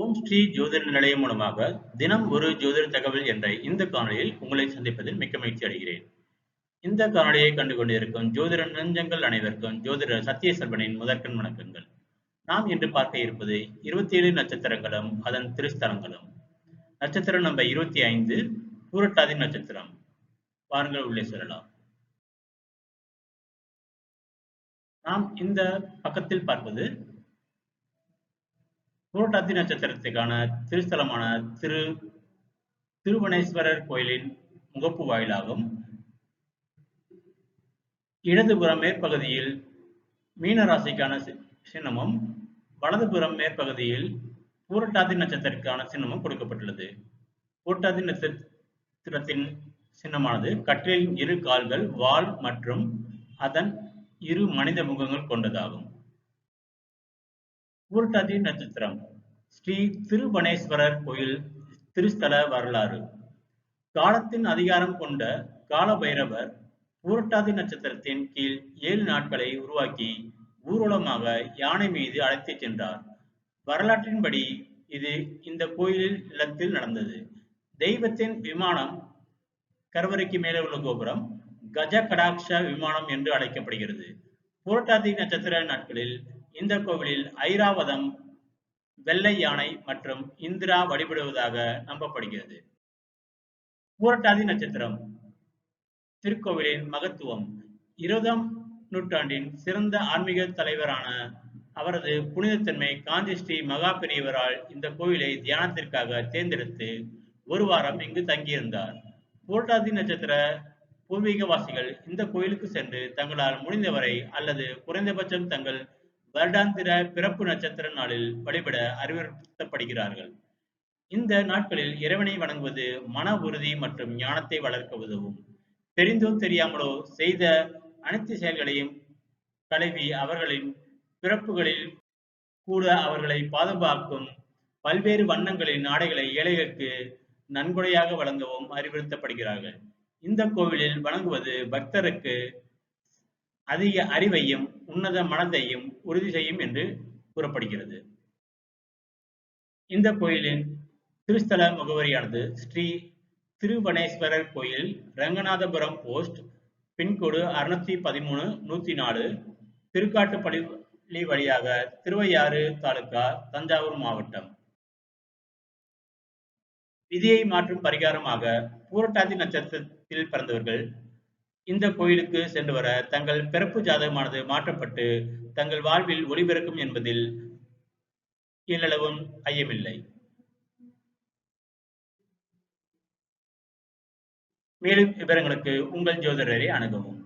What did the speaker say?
ஓம் ஸ்ரீ ஜோதிட நிலையம் மூலமாக தினம் ஒரு ஜோதிட தகவல் என்ற இந்த காணொளியில் உங்களை சந்திப்பதில் மிக்க மகிழ்ச்சி அடைகிறேன். இந்த காணொளியை கண்டு கொண்டிருக்கும் ஜோதிட நெஞ்சங்கள் அனைவருக்கும் ஜோதிடர் சத்திய செல்வனின் முதற்கண் வணக்கங்கள். நாம் இன்று பார்க்க இருப்பது 27 நட்சத்திரங்களும் அதன் திருஸ்தலங்களும். நட்சத்திரம் நம்பர் 25 பூரட்டாதி நட்சத்திரம். வாருங்கள் உள்ளே செல்லலாம். நாம் இந்த பக்கத்தில் பார்ப்பது பூரட்டாதி நட்சத்திரத்துக்கான திருஸ்தலமான திருவனேஸ்வரர் கோயிலின் முகப்பு வாயிலாகும். இடதுபுறம் மேற்பகுதியில் மீன ராசிக்கான சின்னமும், வலதுபுறம் மேற்பகுதியில் பூரட்டாதி நட்சத்திரத்திற்கான சின்னமும் கொடுக்கப்பட்டுள்ளது. பூரட்டாதி நட்சத்திரத்தின் சின்னமானது கட்டிலின் இரு கால்கள், வால் மற்றும் அதன் இரு மனித முகங்கள் கொண்டதாகும். பூரட்டாதி நட்சத்திரம் ஸ்ரீ திருவனேஸ்வரர் கோயில் திருஸ்தல வரலாறு. காலத்தின் அதிகாரம் கொண்ட கால பைரவர் பூரட்டாதி நட்சத்திரத்தின் கீழ் 7 நாட்களை உருவாக்கி ஊர்வலமாக யானை மீது அழைத்துச் சென்றார். வரலாற்றின்படி இது இந்த கோயிலில் இல்லத்தில் நடந்தது. தெய்வத்தின் விமானம் கருவறைக்கு மேலே உள்ள கோபுரம் கஜ கடாட்ச விமானம் என்று அழைக்கப்படுகிறது. பூரட்டாதி நட்சத்திர நாட்களில் இந்த கோவிலில் ஐராவதம், வெள்ளை யானை மற்றும் இந்திரா வழிபடுவதாக நம்பப்படுகிறது. பூரட்டாதி நட்சத்திரம் திருக்கோவிலின் மகத்துவம். 20ஆம் நூற்றாண்டின் சிறந்த ஆன்மீக தலைவரான அவரது புனிதத்தன்மை காஞ்சி ஸ்ரீ மகா பெரியவரால் இந்த கோவிலை தியானத்திற்காக தேர்ந்தெடுத்து ஒரு வாரம் இங்கு தங்கியிருந்தார். பூரட்டாதி நட்சத்திர பூர்வீகவாசிகள் இந்த கோயிலுக்கு சென்று தங்களால் முடிந்தவரை அல்லது குறைந்தபட்சம் தங்கள் வருடாந்திர பிறப்பு நட்சத்திர நாளில் வழிபட அறிவுறுத்தப்படுகிறார்கள். இந்த நாட்களில் இறைவனை வணங்குவது மன உறுதி மற்றும் ஞானத்தை வளர்க்க உதவும். தெரிந்தோ தெரியாமலோ செய்த அனைத்து செயல்களையும் கழுவி அவர்களின் பிறப்புகளில் கூட அவர்களை பாதுகாக்கும் பல்வேறு வண்ணங்களின் ஆடைகளை ஏழைகளுக்கு நன்கொடையாக வழங்கவும் அறிவுறுத்தப்படுகிறார்கள். இந்த கோவிலில் வணங்குவது பக்தருக்கு அதிக அறிவையும் உன்னத மனதையும் உறுதி செய்யும் என்று கூறப்படுகிறது. இந்த கோயிலின் திருஸ்தல முகவரியானது ஸ்ரீ திருவனேஸ்வரர் கோயில், ரங்கநாதபுரம் போஸ்ட், பின்கோடு 613 104, திருக்காட்டுப்பள்ளி வழியாக திருவையாறு தாலுகா, தஞ்சாவூர் மாவட்டம். விதியை மாற்றும் பரிகாரமாக பூரட்டாதி நட்சத்திரத்தில் பிறந்தவர்கள் இந்த கோயிலுக்கு சென்று வர தங்கள் பிறப்பு ஜாதகமானது மாற்றப்பட்டு தங்கள் வாழ்வில் ஒளி பிறக்கும் என்பதில் எல்லளவும் ஐயமில்லை. மேலும் விவரங்களுக்கு உங்கள் ஜோதிடரை அணுகவும்.